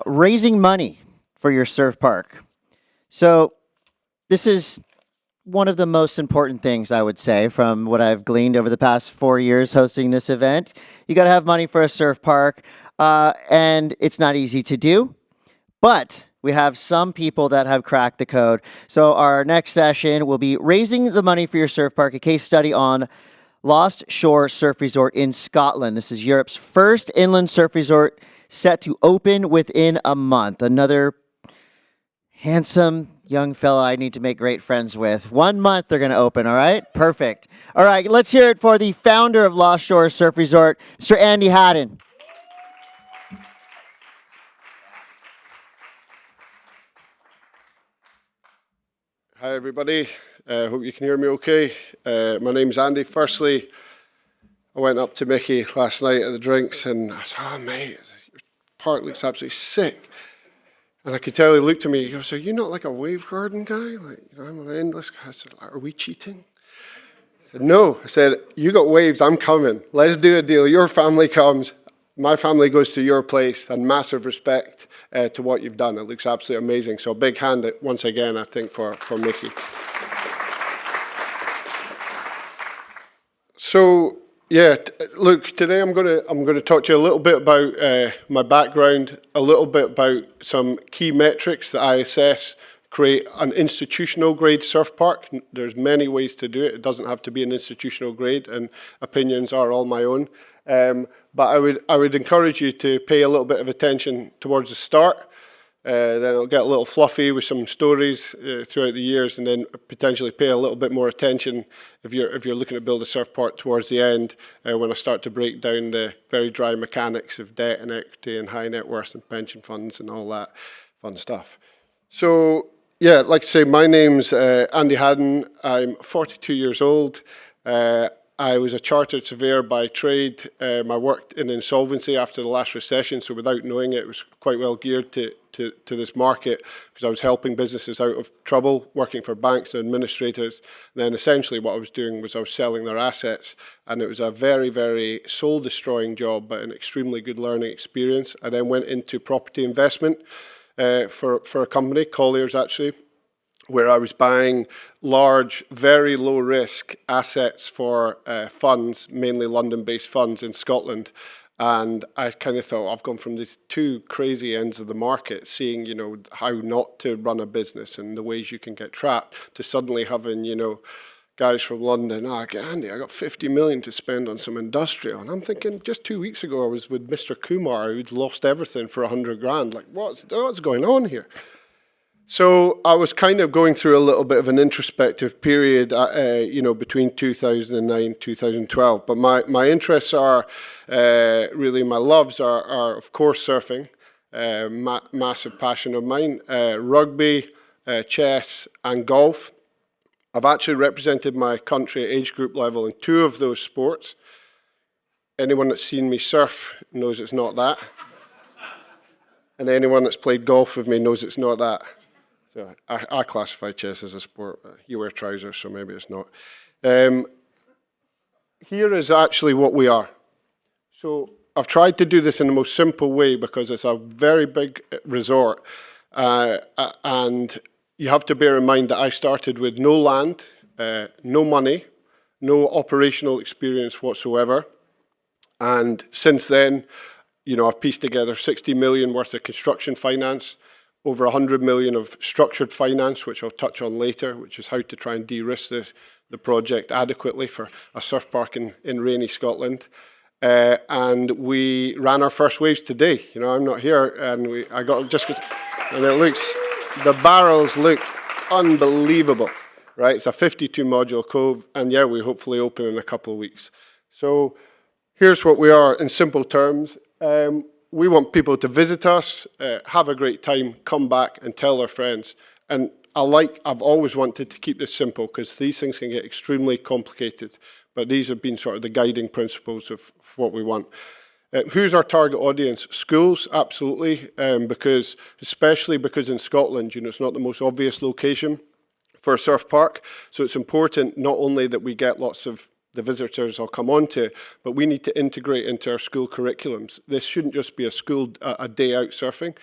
Raising money for your surf park. So this is one of the most important things, I would say, from what I've gleaned over the past 4 years hosting this event. You got to have money for a surf park, and it's not easy to do, but we have some people that have cracked the code. So our next session will be raising the money for your surf park, a case study on Lost Shore Surf Resort in Scotland. This is Europe's first inland surf resort set to open within a month. Another handsome young fella I need to make great friends with. 1 month they're going to open, all right? Perfect. All right, let's hear it for the founder of Lost Shore Surf Resort, Mr. Andy Hadden. Hi everybody, hope you can hear me okay. My name's Andy. Firstly, I went up to Mickey last night at the drinks and I said, "Oh mate, your park looks absolutely sick." And I could tell he looked at me, he goes, "Are you not like a wave garden guy? Like, I'm an endless." I said, "Are we cheating?" I said, "No." I said, "You got waves, I'm coming. Let's do a deal. Your family comes, my family goes to your place, and massive respect to what you've done. It looks absolutely amazing." So a big hand once again, I think, for Mickey. So yeah, look, today I'm going to talk to you a little bit about my background, a little bit about some key metrics that I assess create an institutional grade surf park. There's many ways to do it. It doesn't have to be an institutional grade, and opinions are all my own. But I would encourage you to pay a little bit of attention towards the start. Then it'll get a little fluffy with some stories throughout the years, and then potentially pay a little bit more attention if you're looking to build a surf park towards the end, when I start to break down the very dry mechanics of debt and equity and high net worth and pension funds and all that fun stuff. So yeah, like I say, my name's Andy Hadden. I'm 42 years old. I was a chartered surveyor by trade. I worked in insolvency after the last recession, so without knowing it, it was quite well geared to this market because I was helping businesses out of trouble, working for banks and administrators. And then essentially what I was doing was I was selling their assets, and it was a very, very soul-destroying job, but an extremely good learning experience. I then went into property investment for a company, Colliers actually, where I was buying large, very low-risk assets for funds, mainly London-based funds in Scotland. And I kind of thought, I've gone from these two crazy ends of the market, seeing, how not to run a business and the ways you can get trapped, to suddenly having, guys from London, Andy, I got 50 million to spend on some industrial. And I'm thinking, just 2 weeks ago, I was with Mr. Kumar, who'd lost everything for 100 grand. Like, what's going on here? So I was kind of going through a little bit of an introspective period, between 2009 and 2012. But my interests are, really my loves are of course, surfing, massive passion of mine, rugby, chess, and golf. I've actually represented my country at age group level in 2 of those sports. Anyone that's seen me surf knows it's not that. And anyone that's played golf with me knows it's not that. So I classify chess as a sport. You wear trousers, so maybe it's not. Here is actually what we are. So I've tried to do this in the most simple way because it's a very big resort. And you have to bear in mind that I started with no land, no money, no operational experience whatsoever. And since then, I've pieced together 60 million worth of construction finance, over 100 million of structured finance, which I'll touch on later, which is how to try and de-risk the project adequately for a surf park in rainy Scotland. And we ran our first waves today. I'm not here, and the barrels look unbelievable, right? It's a 52 module cove, and yeah, we hopefully open in a couple of weeks. So here's what we are in simple terms. We want people to visit us, have a great time, come back and tell their friends. And I've always wanted to keep this simple because these things can get extremely complicated, but these have been sort of the guiding principles of what we want. Who's our target audience? Schools, absolutely, especially because in Scotland, it's not the most obvious location for a surf park. So it's important not only that we get lots of the visitors I'll come on to, but we need to integrate into our school curriculums. This shouldn't just be a day out surfing.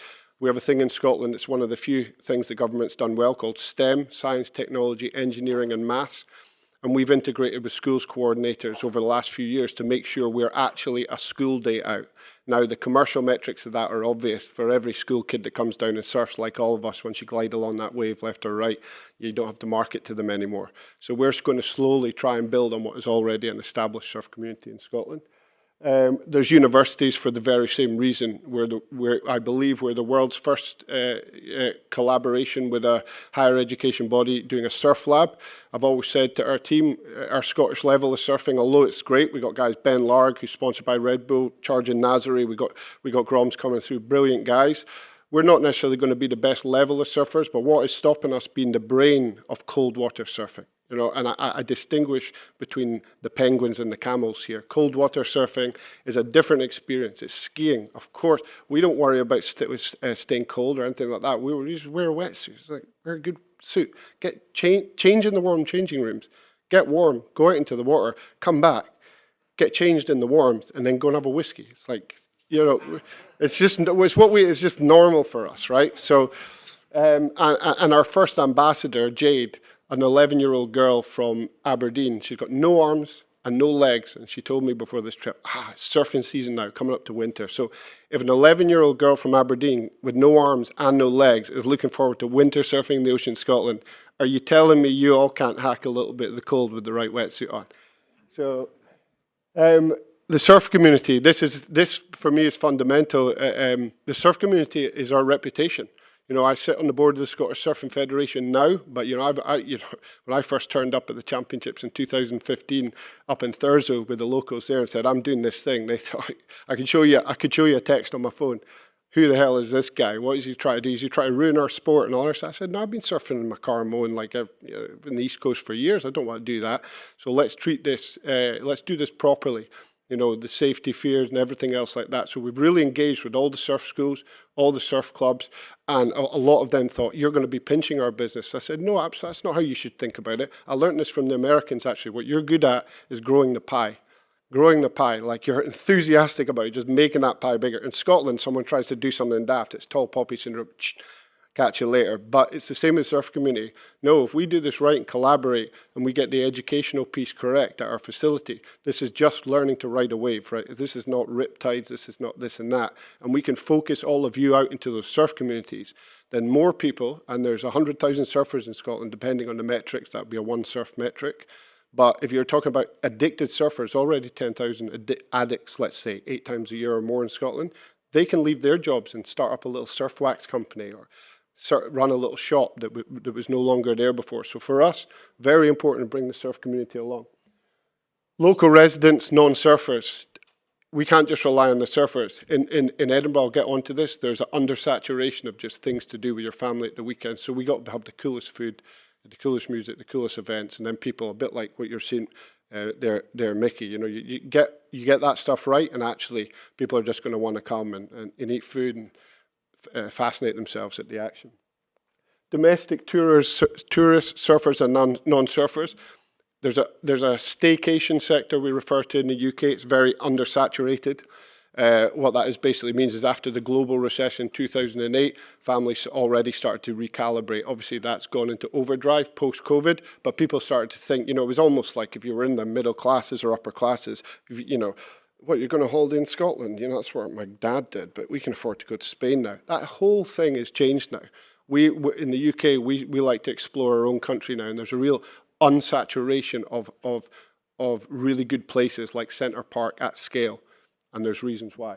We have a thing in Scotland, it's one of the few things the government's done well, called STEM, science, technology, engineering and maths. And we've integrated with schools coordinators over the last few years to make sure we're actually a school day out. Now, the commercial metrics of that are obvious. For every school kid that comes down and surfs, like all of us, once you glide along that wave, left or right, you don't have to market to them anymore. So we're going to slowly try and build on what is already an established surf community in Scotland. There's universities for the very same reason. I believe we're the world's first collaboration with a higher education body doing a surf lab. I've always said to our team, our Scottish level of surfing, although it's great, we got guys Ben Larg, who's sponsored by Red Bull, Charging Nazari, we got Groms coming through, brilliant guys. We're not necessarily going to be the best level of surfers, but what is stopping us being the brain of cold water surfing? You know, and I distinguish between the penguins and the camels here. Cold water surfing is a different experience. It's skiing. Of course, we don't worry about staying cold or anything like that. We just wear wetsuits, like wear a good suit. Change in the warm changing rooms. Get warm, go out into the water, come back, get changed in the warmth, and then go and have a whiskey. It's like, you know, it's just normal for us, right? So, and our first ambassador, Jade, an 11-year-old girl from Aberdeen. She's got no arms and no legs. And she told me before this trip, it's surfing season now, coming up to winter. So if an 11-year-old girl from Aberdeen with no arms and no legs is looking forward to winter surfing in the ocean in Scotland, are you telling me you all can't hack a little bit of the cold with the right wetsuit on? So the surf community, this for me is fundamental. The surf community is our reputation. You know, I sit on the board of the Scottish Surfing Federation now, but you know, when I first turned up at the championships in 2015 up in Thurso with the locals there and said, "I'm doing this thing," they thought I could show you a text on my phone. Who the hell is this guy? What is he trying to do? Is he trying to ruin our sport and all this? I said, no, I've been surfing in my car mowing like in the East Coast for years. I don't want to do that. So let's treat this. Let's do this properly. You know, the safety fears and everything else like that. So we've really engaged with all the surf schools, all the surf clubs, and a lot of them thought, you're going to be pinching our business. I said, no, that's not how you should think about it. I learned this from the Americans, actually. What you're good at is growing the pie. Growing the pie, like you're enthusiastic about it, just making that pie bigger. In Scotland, someone tries to do something daft, it's tall poppy syndrome, catch you later. But it's the same with the surf community. No, if we do this right and collaborate and we get the educational piece correct at our facility, this is just learning to ride a wave, right? This is not riptides, this is not this and that. And we can focus all of you out into those surf communities. Then more people, and there's 100,000 surfers in Scotland, depending on the metrics, that would be a one surf metric. But if you're talking about addicted surfers, already 10,000 addicts, let's say, 8 times a year or more in Scotland, they can leave their jobs and start up a little surf wax company or run a little shop that was no longer there before. So for us, very important to bring the surf community along. Local residents, non-surfers. We can't just rely on the surfers. In Edinburgh, I'll get onto this, there's an undersaturation of just things to do with your family at the weekend. So we got to have the coolest food, the coolest music, the coolest events, and then people, a bit like what you're seeing there, Mickey. You know, you get that stuff right, and actually people are just going to want to come and eat food and fascinate themselves at the action. Domestic tourists, surfers and non-surfers. There's a staycation sector we refer to in the UK. It's very undersaturated. What that basically means is after the global recession 2008, families already started to recalibrate. Obviously, that's gone into overdrive post-COVID, but people started to think, you know, it was almost like if you were in the middle classes or upper classes, you know, what, you're going to hold in Scotland? You know, that's what my dad did, but we can afford to go to Spain now. That whole thing has changed now. We in the UK, we like to explore our own country now, and there's a real unsaturation of really good places like Centre Park at scale, and there's reasons why.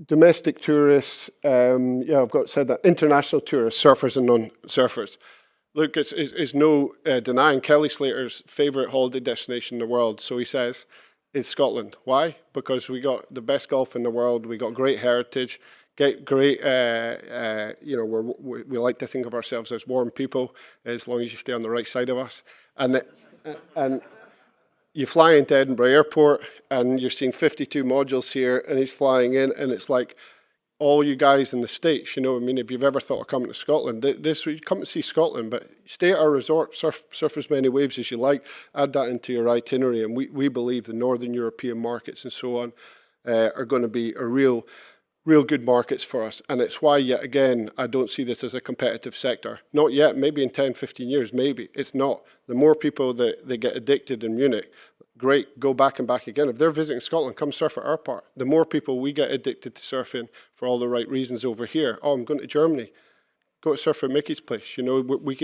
Domestic tourists, yeah, I've got said that. International tourists, surfers and non-surfers. Look, it's no denying Kelly Slater's favourite holiday destination in the world, so he says, is Scotland. Why? Because we got the best golf in the world, we got great heritage, great, you know, we like to think of ourselves as warm people, as long as you stay on the right side of us. And you fly into Edinburgh Airport, and you're seeing 52 modules here, and he's flying in, and it's like, all you guys in the States, you know, I mean, if you've ever thought of coming to Scotland, you come to see Scotland, but stay at our resort, surf as many waves as you like, add that into your itinerary, and we believe the Northern European markets and so on are going to be a real real good markets for us. And it's why, yet again, I don't see this as a competitive sector. Not yet, maybe in 10, 15 years, maybe. It's not. The more people that they get addicted in Munich, great, go back and back again. If they're visiting Scotland, come surf at our park. The more people we get addicted to surfing for all the right reasons over here. Oh, I'm going to Germany. Go to surf at Mickey's place. You know, we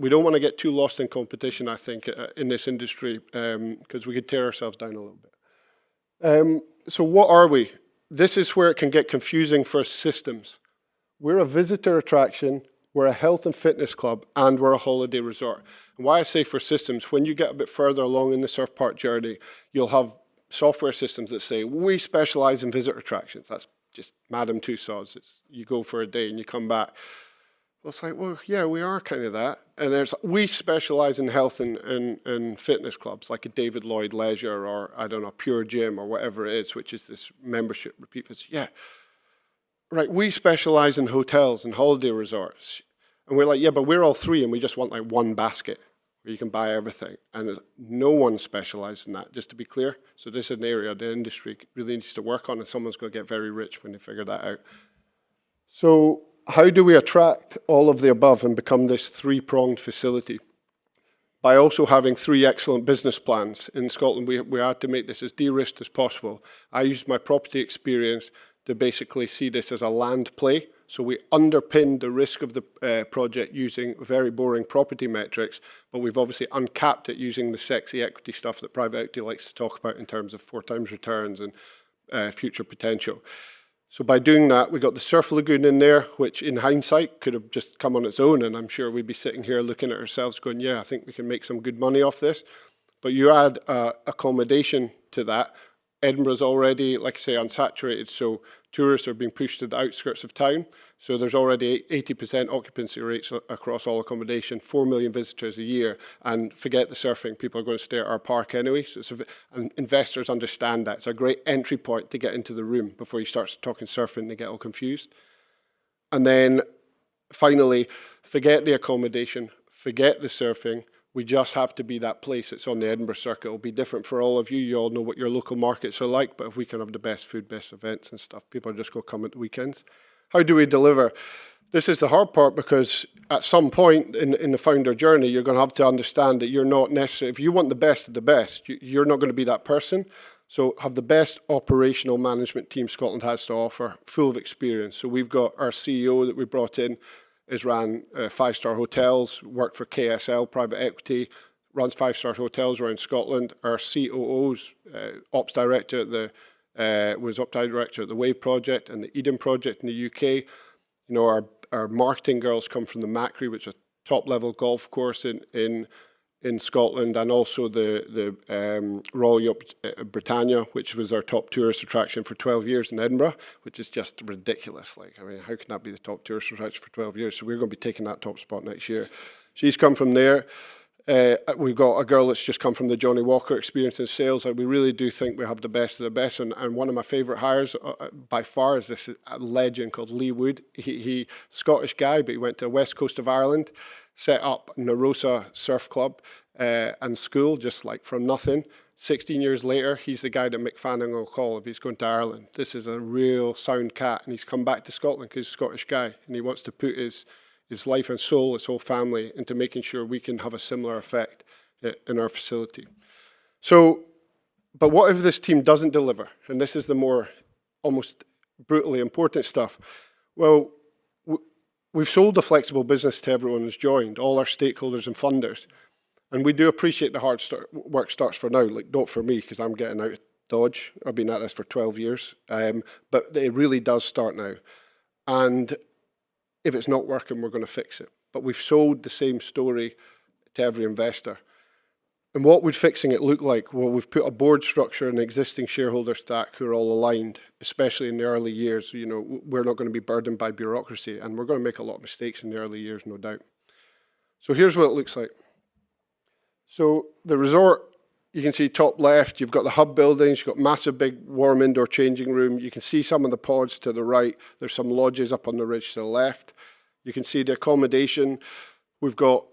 don't want to get too lost in competition, I think, in this industry, because we could tear ourselves down a little bit. So what are we? This is where it can get confusing for systems. We're a visitor attraction, we're a health and fitness club, and we're a holiday resort. And why I say for systems, when you get a bit further along in the surf park journey, you'll have software systems that say, we specialize in visitor attractions. That's just Madame Tussauds. It's, you go for a day and you come back. Well, it's like, well, yeah, we are kind of that. And there's, we specialize in health and fitness clubs, like a David Lloyd Leisure or, I don't know, Pure Gym or whatever it is, which is this membership repeat visit. Yeah, right, we specialize in hotels and holiday resorts. And we're like, yeah, but we're all three and we just want like one basket where you can buy everything. And no one specializes in that, just to be clear. So this is an area the industry really needs to work on, and someone's going to get very rich when they figure that out. So how do we attract all of the above and become this three-pronged facility? By also having three excellent business plans. In Scotland, we had to make this as de-risked as possible. I used my property experience to basically see this as a land play. So we underpinned the risk of the project using very boring property metrics, but we've obviously uncapped it using the sexy equity stuff that private equity likes to talk about in terms of 4x returns and future potential. So by doing that, we got the Surf Lagoon in there, which in hindsight could have just come on its own, and I'm sure we'd be sitting here looking at ourselves going, yeah, I think we can make some good money off this. But you add accommodation to that. Edinburgh's already, like I say, unsaturated, so tourists are being pushed to the outskirts of town. So there's already 80% occupancy rates across all accommodation, 4 million visitors a year, and forget the surfing, people are going to stay at our park anyway. So and investors understand that. It's a great entry point to get into the room before you start talking surfing, they get all confused. And then finally, forget the accommodation, forget the surfing. We just have to be that place. It's on the Edinburgh circuit. It'll be different for all of you. You all know what your local markets are like, but if we can have the best food, best events and stuff, people are just going to come at the weekends. How do we deliver? This is the hard part, because at some point in the founder journey, you're going to have to understand that you're not necessarily, if you want the best of the best, you're not going to be that person. So have the best operational management team Scotland has to offer, full of experience. So we've got our CEO that we brought in, has ran 5-star hotels, worked for KSL Private Equity, runs 5-star hotels around Scotland. Our COO's ops director at the was ops director at the Wave Project and the Eden Project in the UK. You know, our marketing girls come from the Macri, which is a top-level golf course in Scotland, and also the Royal Yacht Britannia, which was our top tourist attraction for 12 years in Edinburgh, which is just ridiculous. Like, I mean, how can that be the top tourist attraction for 12 years? So we're going to be taking that top spot next year. She's come from there. We've got a girl that's just come from the Johnny Walker experience in sales, and we really do think we have the best of the best. And one of my favourite hires by far is this legend called Lee Wood. He Scottish guy, but he went to the west coast of Ireland, set up Narosa Surf Club and school, just like from nothing. 16 years later, he's the guy that Mick Fanning will call if he's going to Ireland. This is a real sound cat, and he's come back to Scotland because he's a Scottish guy, and he wants to put his life and soul, his whole family, into making sure we can have a similar effect in our facility. So, but what if this team doesn't deliver? And this is the more almost brutally important stuff. Well, we've sold a flexible business to everyone who's joined, all our stakeholders and funders. And we do appreciate the hard work starts for now, like not for me, because I'm getting out of Dodge. I've been at this for 12 years. But it really does start now. And if it's not working, we're going to fix it. But we've sold the same story to every investor. And what would fixing it look like? Well, we've put a board structure and existing shareholder stack who are all aligned, especially in the early years. You know, we're not going to be burdened by bureaucracy, and we're going to make a lot of mistakes in the early years, no doubt. So here's what it looks like. So the resort, you can see top left, you've got the hub buildings, you've got massive big warm indoor changing room. You can see some of the pods to the right. There's some lodges up on the ridge to the left. You can see the accommodation. We've got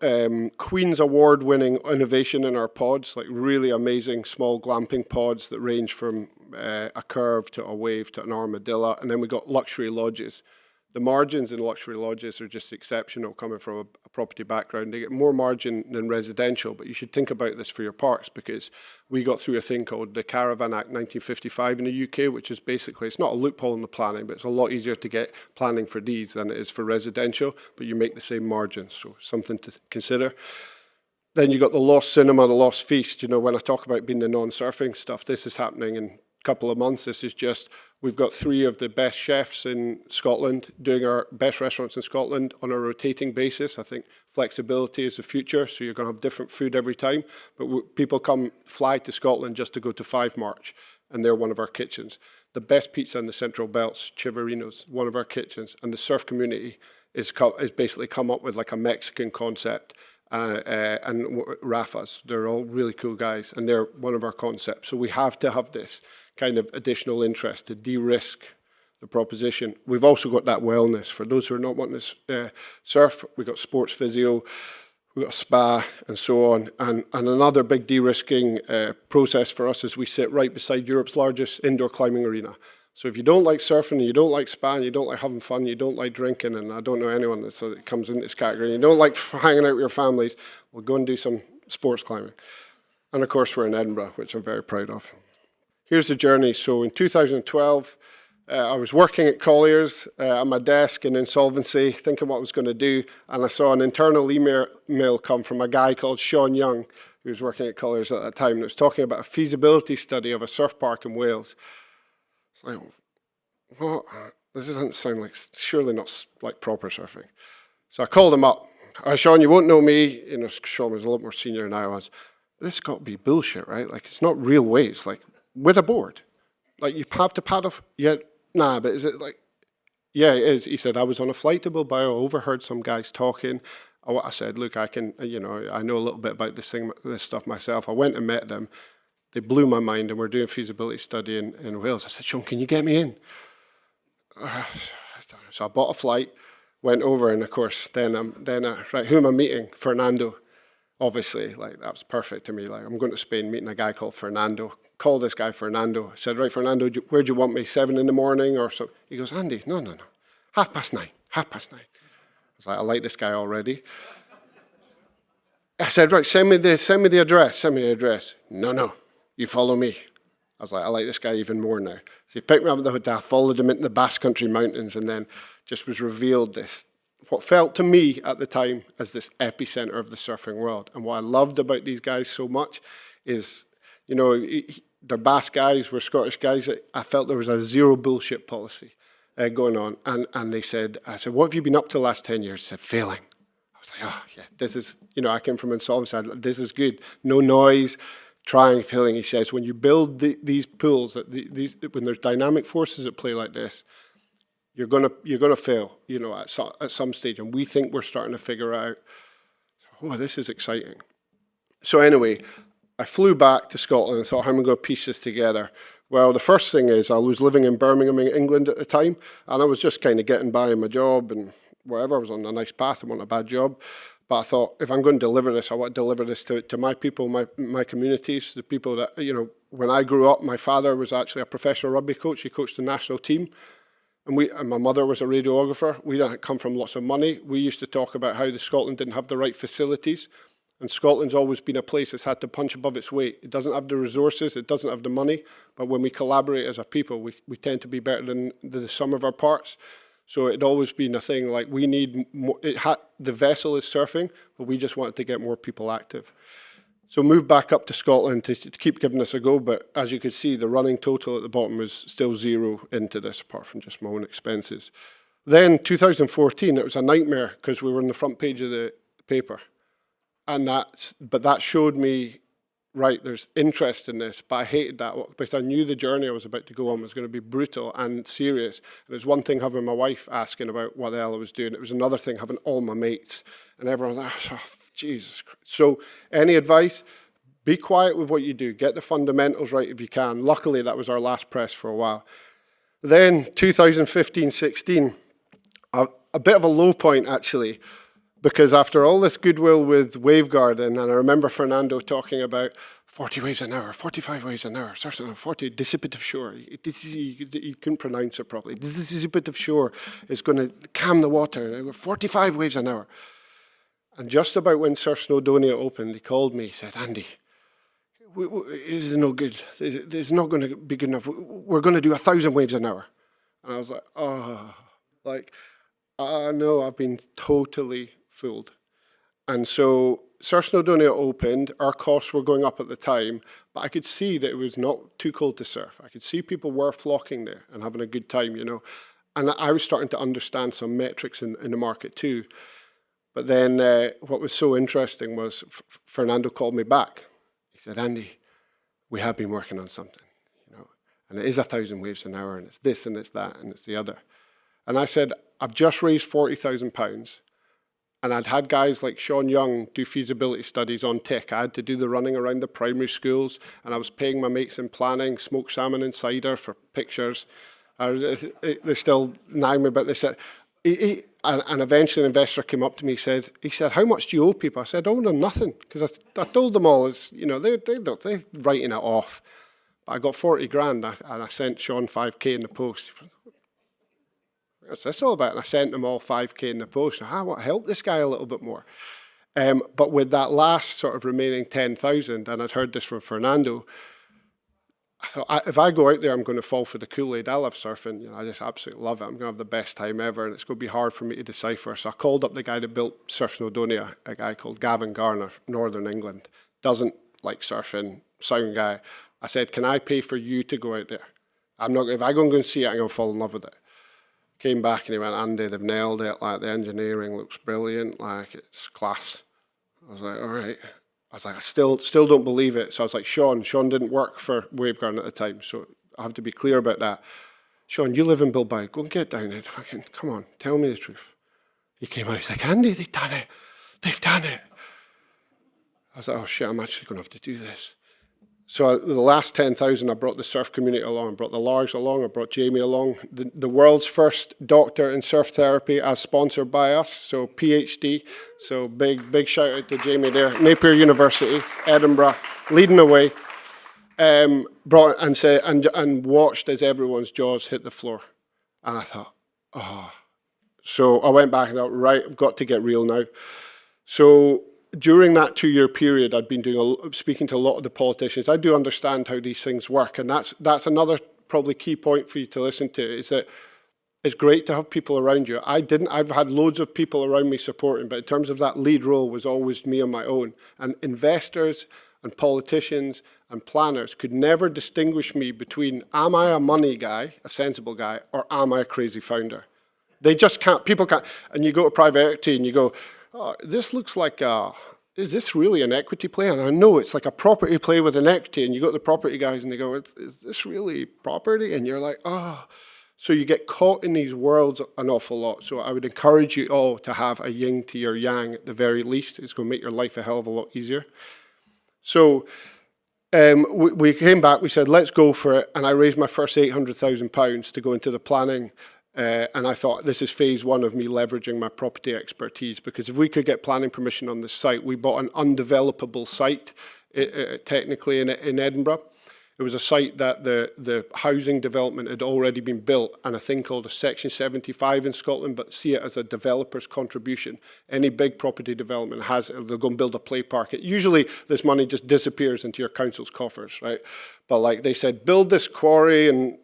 Queen's Award-winning innovation in our pods, like really amazing small glamping pods that range from a curve to a wave to an armadillo, and then we got luxury lodges. The margins in luxury lodges are just exceptional coming from a property background. They get more margin than residential, but you should think about this for your parks, because we got through a thing called the Caravan Act 1955 in the UK, which is basically, it's not a loophole in the planning, but it's a lot easier to get planning for these than it is for residential, but you make the same margins, so something to consider. Then you got the Lost Cinema, the Lost Feast. You know, when I talk about being the non-surfing stuff, this is happening in couple of months. This is just, we've got 3 of the best chefs in Scotland doing our best restaurants in Scotland on a rotating basis. I think flexibility is the future, so you're going to have different food every time, but people fly to Scotland just to go to 5 March, and they're one of our kitchens. The best pizza in the Central Belt's Chivarino's, one of our kitchens, and the surf community is basically come up with like a Mexican concept. And Ratho's, they're all really cool guys, and they're one of our concepts. So we have to have this kind of additional interest to de-risk the proposition. We've also got that wellness. For those who are not wanting to surf, we've got sports physio, we've got a spa, and so on. And another big de-risking process for us is we sit right beside Europe's largest indoor climbing arena. So if you don't like surfing, and you don't like spa, and you don't like having fun, you don't like drinking, and I don't know anyone that comes in this category, and you don't like hanging out with your families, well, go and do some sports climbing. And of course, we're in Edinburgh, which I'm very proud of. Here's the journey. So in 2012, I was working at Collier's at my desk in insolvency, thinking what I was going to do, and I saw an internal email come from a guy called Sean Young, who was working at Collier's at that time, and it was talking about a feasibility study of a surf park in Wales. It's like, what? This doesn't sound like, surely not like proper surfing. So I called him up. Sean, you won't know me. You know, Sean was a lot more senior than I was. This has got to be bullshit, right? Like, it's not real waves, like, with a board. Like, you have to paddle. Yeah, nah, but is it like, yeah, it is. He said, I was on a flight to Bilbao, overheard some guys talking. I said, look, I can, you know, I know a little bit about this stuff myself. I went and met them. They blew my mind, and we're doing a feasibility study in Wales. I said, Sean, can you get me in? So I bought a flight, went over, and of course, then right, who am I meeting? Fernando, obviously. Like, that was perfect to me. Like, I'm going to Spain, meeting a guy called Fernando. Called this guy Fernando. I said, right, Fernando, where do you want me? 7 in the morning or so? He goes, Andy, no. 9:30. 9:30. I was like, I like this guy already. I said, right, send me the address. Send me the address. No. You follow me. I was like, I like this guy even more now. So he picked me up at the hotel, followed him into the Basque Country mountains, and then just was revealed this, what felt to me at the time as this epicenter of the surfing world. And what I loved about these guys so much is, you know, they're Basque guys, we're Scottish guys. I felt there was a zero bullshit policy going on. And I said, what have you been up to the last 10 years? He said, failing. I was like, oh, yeah, this is, you know, I came from insolvency. This is good. No noise. Trying, failing, he says, when you build these pools, when there's dynamic forces at play like this, you're gonna fail, you know, at some stage. And we think we're starting to figure out, oh, this is exciting. So anyway, I flew back to Scotland and thought, how am I going to piece this together? Well, the first thing is I was living in Birmingham, England at the time, and I was just kind of getting by in my job and whatever. I was on a nice path. I wasn't a bad job. But I thought, if I'm going to deliver this, I want to deliver this to my people, my communities, the people that, you know, when I grew up, my father was actually a professional rugby coach. He coached the national team. And my mother was a radiographer. We didn't come from lots of money. We used to talk about how Scotland didn't have the right facilities. And Scotland's always been a place that's had to punch above its weight. It doesn't have the resources. It doesn't have the money. But when we collaborate as a people, we tend to be better than the sum of our parts. So it'd always been a thing, like, we need more, the vessel is surfing, but we just wanted to get more people active. So moved back up to Scotland to keep giving this a go, but as you could see, the running total at the bottom was still zero into this, apart from just my own expenses. Then 2014, it was a nightmare, because we were on the front page of the paper. But that showed me, right, there's interest in this, but I hated that because I knew the journey I was about to go on was going to be brutal and serious. And it was one thing having my wife asking about what the hell I was doing. It was another thing having all my mates and everyone like, oh, Jesus Christ. So any advice? Be quiet with what you do. Get the fundamentals right if you can. Luckily, that was our last press for a while. Then 2015-16, a bit of a low point, actually, because after all this goodwill with Wavegarden, and I remember Fernando talking about 40 waves an hour, 45 waves an hour, 40 dissipative shore. You couldn't pronounce it properly. This dissipative shore is going to calm the water. 45 waves an hour. And just about when Surf Snowdonia opened, he called me. He said, Andy, this is no good. It's not going to be good enough. We're going to do 1,000 waves an hour. And I was like, no, I've been totally fooled. And so Surf Snowdonia opened, our costs were going up at the time, but I could see that it was not too cold to surf. I could see people were flocking there and having a good time, And I was starting to understand some metrics in the market too. But then what was so interesting was Fernando called me back. He said, Andy, we have been working on something, and it is 1,000 waves an hour, and it's this, and it's that, and it's the other. And I said, I've just raised £40,000, and I'd had guys like Sean Young do feasibility studies on tech. I had to do the running around the primary schools, and I was paying my mates in planning, smoked salmon and cider for pictures. They still nag me about this. And eventually an investor came up to me, he said, how much do you owe people? I said, oh, no, nothing. Because I told them all, they're writing it off. But I got 40 grand, and I sent Sean 5K in the post. What's this all about? And I sent them all 5K in the post. I want to help this guy a little bit more. But with that last sort of remaining 10,000, and I'd heard this from Fernando, I thought, if I go out there, I'm going to fall for the Kool-Aid. I love surfing. I just absolutely love it. I'm going to have the best time ever, and it's going to be hard for me to decipher. So I called up the guy that built Surf Snowdonia, a guy called Gavin Garner, Northern England. Doesn't like surfing, sound guy. I said, can I pay for you to go out there? If I go and see it, I'm going to fall in love with it. Came back and he went, Andy, they've nailed it. Like, the engineering looks brilliant. Like, it's class. I was like, all right. I was like, I still don't believe it. So I was like, Sean didn't work for Wavegarden at the time, so I have to be clear about that. Sean, you live in Bilbao. Go and get down there. Fucking, come on, tell me the truth. He came out, he's like, Andy, they've done it. They've done it. I was like, oh shit, I'm actually going to have to do this. So the last 10,000, I brought the surf community along, I brought the Largs along, I brought Jamie along. The world's first doctor in surf therapy as sponsored by us, so PhD. So big shout out to Jamie there. Napier University, Edinburgh, leading the way. Brought and watched as everyone's jaws hit the floor. And I thought, oh. So I went back and thought, right, I've got to get real now. So during that 2-year period, I'd been speaking to a lot of the politicians. I do understand how these things work, and that's another probably key point for you to listen to, is that it's great to have people around you. I've had loads of people around me supporting, but in terms of that lead role was always me on my own. And investors and politicians and planners could never distinguish me between, am I a money guy, a sensible guy, or am I a crazy founder? They just can't, people can't. And you go to private equity and you go, oh, this looks like is this really an equity play? And I know it's like a property play with an equity, and you go to the property guys and they go, is this really property? And you're like, oh. So you get caught in these worlds an awful lot. So I would encourage you all to have a yin to your yang at the very least. It's going to make your life a hell of a lot easier. So we came back, we said, let's go for it. And I raised my first £800,000 to go into the planning. And I thought, this is phase one of me leveraging my property expertise, because if we could get planning permission on this site, we bought an undevelopable site, technically in Edinburgh. It was a site that the housing development had already been built, and a thing called a Section 75 in Scotland, but see it as a developer's contribution. Any big property development they'll go and build a play park. Usually this money just disappears into your council's coffers, right? But like they said, build this quarry and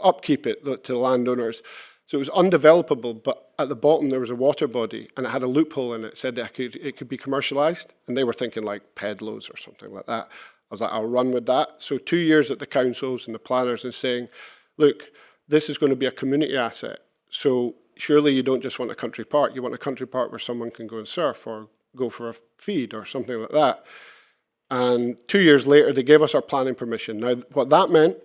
upkeep it to the landowners. So it was undevelopable, but at the bottom there was a water body, and it had a loophole in it. It said that it could be commercialised, and they were thinking like pedlos or something like that. I was like, I'll run with that. So 2 years at the councils and the planners and saying, look, this is going to be a community asset. So surely you don't just want a country park. You want a country park where someone can go and surf or go for a feed or something like that. And 2 years later, they gave us our planning permission. Now, what that meant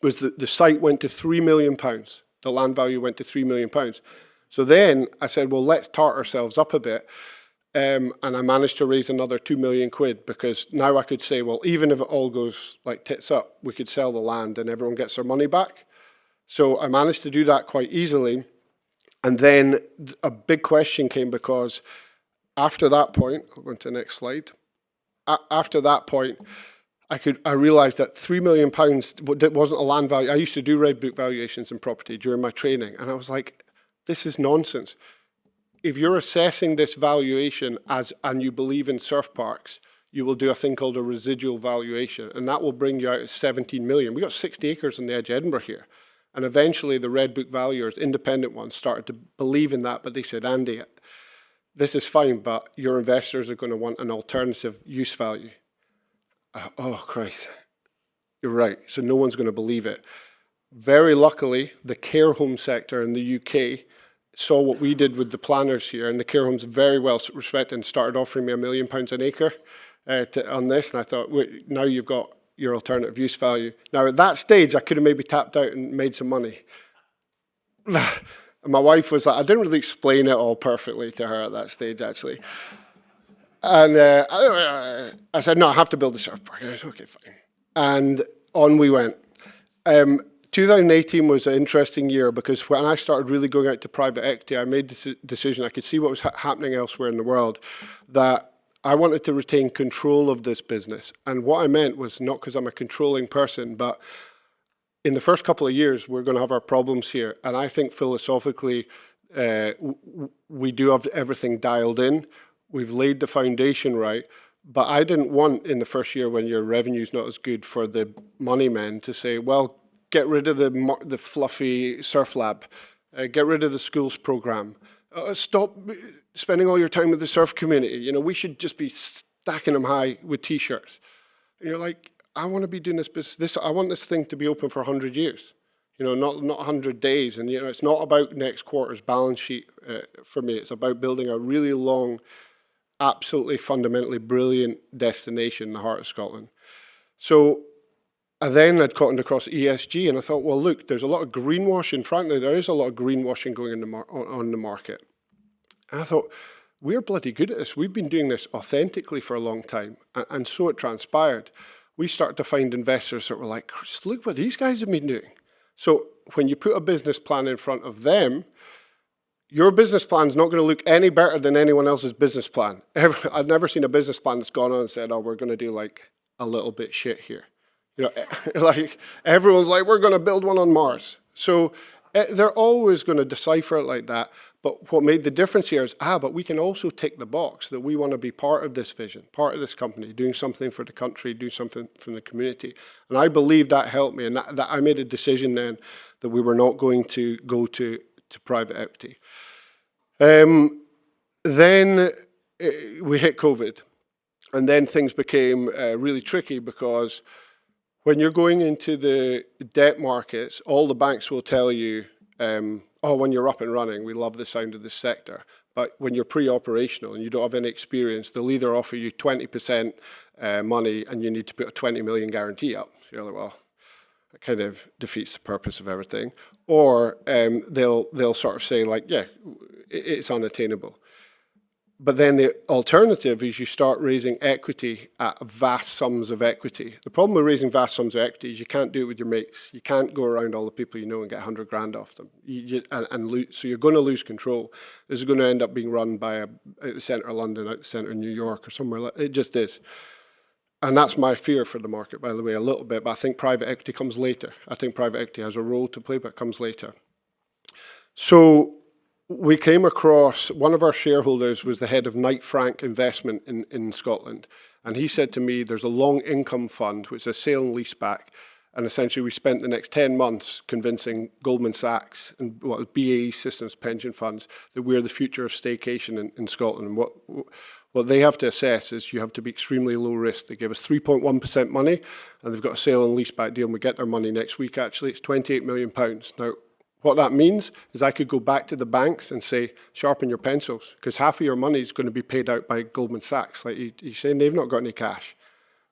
was that the site went to £3 million. The land value went to £3 million. So then I said, well, let's tart ourselves up a bit. And I managed to raise another 2 million quid, because now I could say, well, even if it all goes like tits up, we could sell the land and everyone gets their money back. So I managed to do that quite easily. And then a big question came, because after that point, I'll go into the next slide. after that point, I realised that £3 million wasn't a land value. I used to do red book valuations in property during my training, and I was like, this is nonsense. If you're assessing this valuation and you believe in surf parks, you will do a thing called a residual valuation, and that will bring you out at 17 million. We got 60 acres on the edge of Edinburgh here. And eventually the red book valuers, independent ones, started to believe in that, but they said, Andy, this is fine, but your investors are going to want an alternative use value. Oh, Christ. You're right. So no one's going to believe it. Very luckily, the care home sector in the UK saw what we did with the planners here, and the care homes very well respected and started offering me £1 million an acre on this. And I thought, wait, now you've got your alternative use value. Now, at that stage, I could have maybe tapped out and made some money. And my wife was like, I didn't really explain it all perfectly to her at that stage, actually. And I said, no, I have to build a surf park. I said, okay, fine. And on we went. 2018 was an interesting year because when I started really going out to private equity, I made this decision. I could see what was happening elsewhere in the world, that I wanted to retain control of this business. And what I meant was not because I'm a controlling person, but in the first couple of years, we're going to have our problems here. And I think philosophically, we do have everything dialed in. We've laid the foundation right. But I didn't want in the first year when your revenue's not as good for the money men to say, well, get rid of the fluffy surf lab, get rid of the schools program, stop spending all your time with the surf community. You know, we should just be stacking them high with T-shirts. And you're like, I want to be doing this business. I want this thing to be open for 100 years. You know, not 100 days. And, you know, it's not about next quarter's balance sheet for me. It's about building a really long, absolutely fundamentally brilliant destination in the heart of Scotland. So then I'd cottoned across ESG, and I thought, well, look, there's a lot of greenwashing. Frankly, there is a lot of greenwashing going on the market. And I thought, we're bloody good at this. We've been doing this authentically for a long time. And so it transpired. We started to find investors that were like, just look what these guys have been doing. So when you put a business plan in front of them, your business plan is not going to look any better than anyone else's business plan. I've never seen a business plan that's gone on and said, oh, we're going to do like a little bit shit here. You know, like everyone's like, we're going to build one on Mars. So they're always going to decipher it like that. But what made the difference here is, but we can also tick the box that we want to be part of this vision, part of this company, doing something for the country, do something from the community. And I believe that helped me. And that I made a decision then that we were not going to go to private equity. Then we hit COVID. And then things became really tricky because when you're going into the debt markets, all the banks will tell you, oh, when you're up and running, we love the sound of this sector. But when you're pre-operational and you don't have any experience, they'll either offer you 20% money and you need to put a 20 million guarantee up. So you're like, well, that kind of defeats the purpose of everything. Or they'll sort of say like, yeah, it's unattainable. But then the alternative is you start raising equity at vast sums of equity. The problem with raising vast sums of equity is you can't do it with your mates. You can't go around all the people you know and get 100 grand off them. So you're going to lose control. This is going to end up being run by out the centre of London, out the centre of New York or somewhere like it just is. And that's my fear for the market, by the way, a little bit. But I think private equity comes later. I think private equity has a role to play, but it comes later. So we came across, one of our shareholders was the head of Knight Frank Investment in Scotland. And he said to me, there's a long income fund, which is a sale and lease back. And essentially we spent the next 10 months convincing Goldman Sachs and BAE Systems pension funds that we're the future of staycation in Scotland. And what they have to assess is you have to be extremely low risk. They give us 3.1% money and they've got a sale and lease back deal and we get their money next week actually. It's £28 million. Now, what that means is I could go back to the banks and say, sharpen your pencils, because half of your money is going to be paid out by Goldman Sachs. Like he's saying they've not got any cash.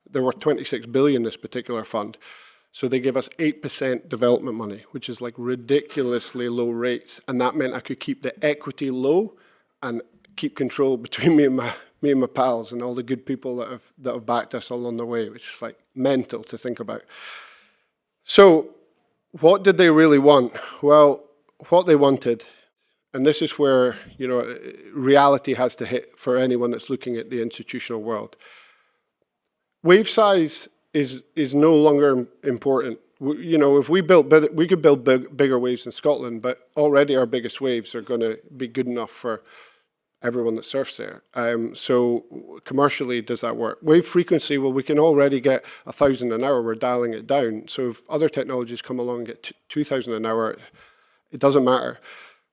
They're worth 26 billion, this particular fund. So they give us 8% development money, which is like ridiculously low rates. And that meant I could keep the equity low and keep control between me and my pals and all the good people that have backed us along the way, which is like mental to think about. So what did they really want? Well, what they wanted, and this is where, you know, reality has to hit for anyone that's looking at the institutional world. wave size is no longer important. You know, if we could build bigger waves in Scotland, but already our biggest waves are going to be good enough for everyone that surfs there. So commercially, does that work? Wave frequency, well, we can already get 1,000 an hour. We're dialing it down. So if other technologies come along and get 2,000 an hour, it doesn't matter.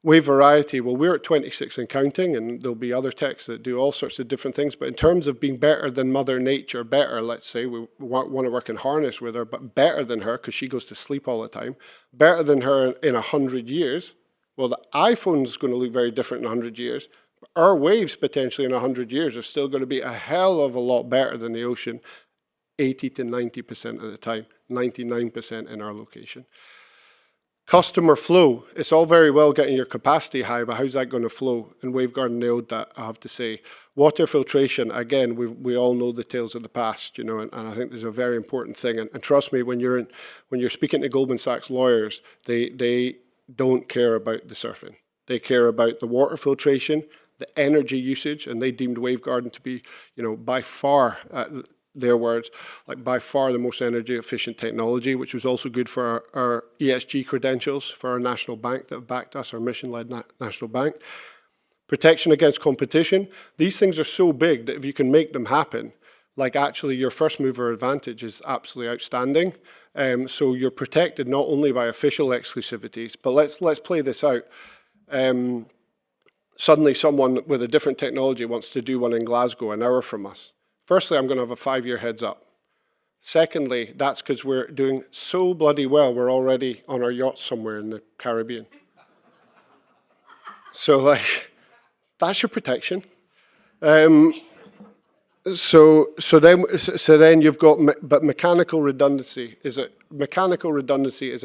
Wave variety, well, we're at 26 and counting, and there'll be other techs that do all sorts of different things. But in terms of being better than Mother Nature, let's say, we want to work in harness with her, but better than her, because she goes to sleep all the time, better than her in 100 years, well, the iPhone's going to look very different in 100 years. Our waves potentially in 100 years are still going to be a hell of a lot better than the ocean 80 to 90% of the time, 99% in our location. Customer flow, it's all very well getting your capacity high, but how's that going to flow? And Wavegarden nailed that, I have to say. Water filtration, again, we all know the tales of the past, you know, and I think there's a very important thing. And trust me, when you're speaking to Goldman Sachs lawyers, they don't care about the surfing. They care about the water filtration, the energy usage, and they deemed Wavegarden to be, you know, by far, their words, like by far the most energy efficient technology, which was also good for our ESG credentials for our national bank that backed us, our mission-led national bank. Protection against competition. These things are so big that if you can make them happen, like actually your first mover advantage is absolutely outstanding. So you're protected not only by official exclusivities, but let's play this out. Suddenly someone with a different technology wants to do one in Glasgow, an hour from us. Firstly, I'm going to have a 5-year heads up. Secondly, that's because we're doing so bloody well, we're already on our yacht somewhere in the Caribbean. So, like, that's your protection. So then you've got, but mechanical redundancy is a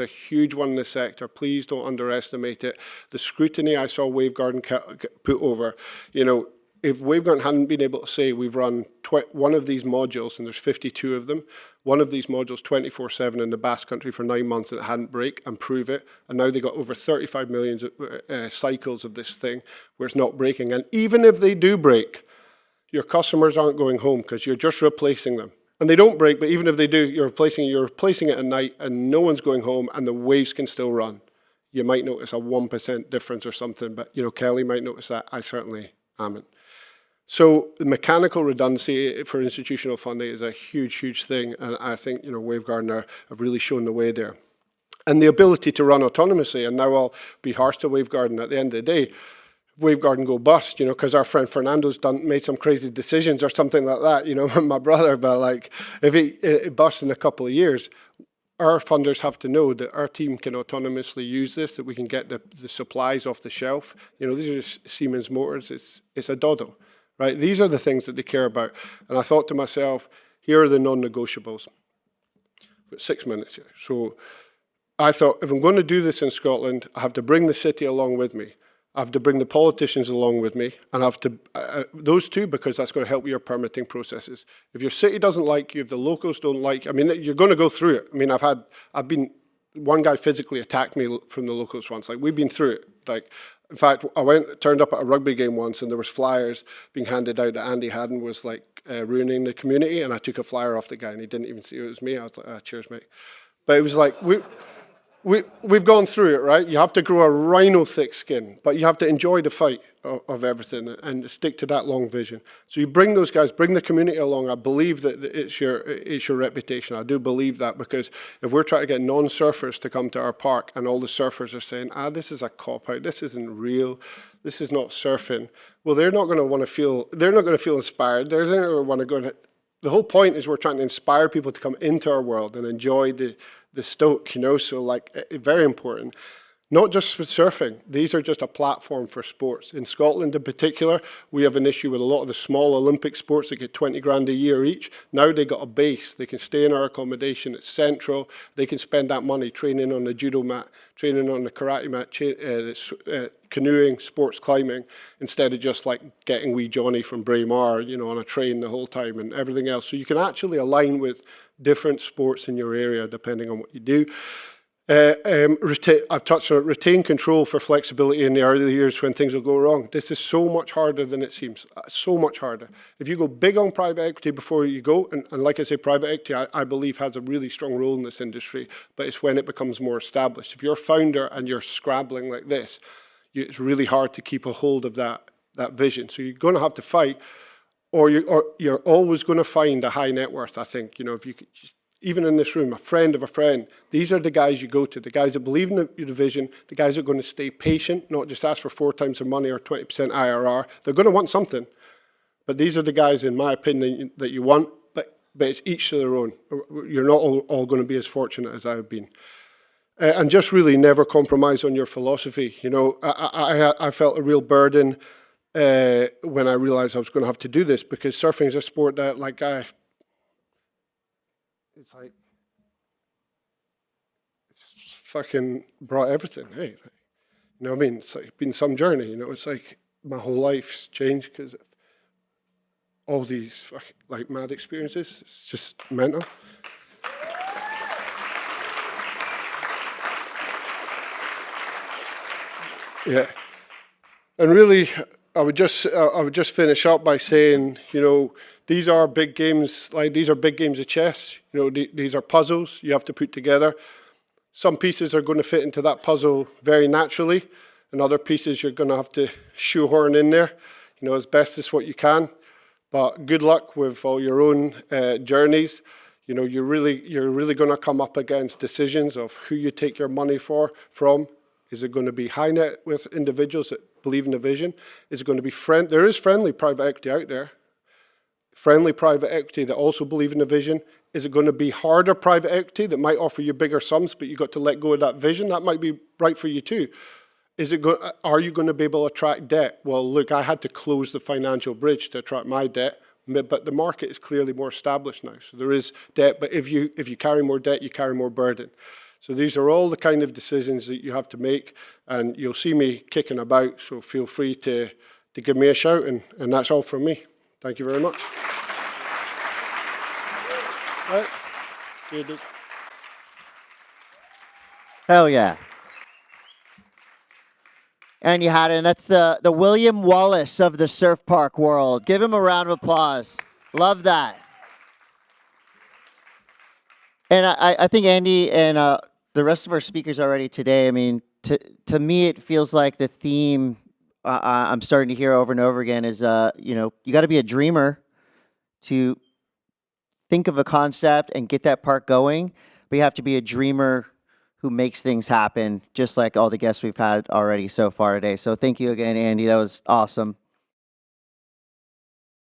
huge one in the sector. Please don't underestimate it. The scrutiny I saw Wavegarden put over, you know, if Wavegarden hadn't been able to say we've run one of these modules, and there's 52 of them, one of these modules 24/7 in the Basque Country for 9 months and it hadn't break, and prove it, and now they got over 35 million cycles of this thing where it's not breaking. And even if they do break, your customers aren't going home because you're just replacing them. And they don't break, but even if they do, you're replacing it at night and no one's going home and the waves can still run. You might notice a 1% difference or something, but you know, Kelly might notice that. I certainly haven't. So the mechanical redundancy for institutional funding is a huge, huge thing. And I think, you know, Wavegarden have really shown the way there. And the ability to run autonomously, and now I'll be harsh to Wavegarden at the end of the day, Wavegarden go bust, you know, because our friend Fernando's made some crazy decisions or something like that, you know, my brother, but like, if it busts in a couple of years, our funders have to know that our team can autonomously use this, that we can get the supplies off the shelf. You know, these are just Siemens motors, it's a doddle, right? These are the things that they care about. And I thought to myself, here are the non-negotiables. 6 minutes here. So I thought, if I'm going to do this in Scotland, I have to bring the city along with me. I have to bring the politicians along with me, and I have to, those two, because that's going to help your permitting processes. If your city doesn't like you, if the locals don't like you, I mean, you're going to go through it. I mean, one guy physically attacked me from the locals once. Like, we've been through it. Like, in fact, turned up at a rugby game once, and there was flyers being handed out that Andy Hadden was like ruining the community, and I took a flyer off the guy, and he didn't even see it was me. I was like, cheers, mate. But it was like, we've gone through it, right? You have to grow a rhino thick skin, but you have to enjoy the fight of everything and stick to that long vision. So you bring those guys, bring the community along. I believe that it's your reputation. I do believe that, because if we're trying to get non-surfers to come to our park and all the surfers are saying, this is a cop-out, this isn't real, this is not surfing, well, they're not going to feel inspired. They're not going to want to go. The whole point is we're trying to inspire people to come into our world and enjoy the stoke, you know, so like, very important. Not just with surfing, these are just a platform for sports. In Scotland in particular, we have an issue with a lot of the small Olympic sports that get 20 grand a year each. Now they got a base, they can stay in our accommodation, it's central, they can spend that money training on the judo mat, training on the karate mat, canoeing, sports climbing, instead of just like getting wee Johnny from Braemar, you know, on a train the whole time and everything else. So you can actually align with different sports in your area depending on what you do. I've touched on it, retain control for flexibility in the early years when things will go wrong. This is so much harder than it seems, so much harder. If you go big on private equity before you go, and like I say, private equity, I believe has a really strong role in this industry, but it's when it becomes more established. If you're a founder and you're scrabbling like this, it's really hard to keep a hold of that vision. So you're going to have to fight, or you're always going to find a high net worth, I think. You know, if you could just, even in this room, a friend of a friend, these are the guys you go to, the guys that believe in your vision, the guys that are going to stay patient, not just ask for 4 times their money or 20% IRR. They're going to want something, but these are the guys, in my opinion, that you want, but it's each to their own. You're not all going to be as fortunate as I've been. And just really never compromise on your philosophy. You know, I felt a real burden when I realized I was going to have to do this, because surfing is a sport that, like, it's like, it's fucking brought everything, hey? You know what I mean? It's like been some journey, you know? It's like my whole life's changed because of all these fucking, like, mad experiences. It's just mental. Yeah. And really, I would just finish up by saying, you know, these are big games, like these are big games of chess. You know, these are puzzles you have to put together. Some pieces are going to fit into that puzzle very naturally, and other pieces you're going to have to shoehorn in there, you know, as best as what you can. But good luck with all your own journeys. You know, you're really going to come up against decisions of who you take your money from. Is it going to be high net with individuals that believe in the vision? Is it going to be there is friendly private equity out there. Friendly private equity that also believe in the vision. Is it going to be harder private equity that might offer you bigger sums, but you've got to let go of that vision? That might be right for you too. Are you going to be able to attract debt? Well, look, I had to close the financial bridge to attract my debt, but the market is clearly more established now. So there is debt, but if you carry more debt, you carry more burden. So these are all the kind of decisions that you have to make, and you'll see me kicking about, so feel free to give me a shout, and that's all from me. Thank you very much. Right. Hell yeah. And you had it. And that's the William Wallace of the surf park world. Give him a round of applause. Love that. And I think Andy and the rest of our speakers already today, I mean, to me, it feels like the theme I'm starting to hear over and over again is, you know, you got to be a dreamer to think of a concept and get that park going, but you have to be a dreamer who makes things happen, just like all the guests we've had already so far today. So thank you again, Andy. That was awesome.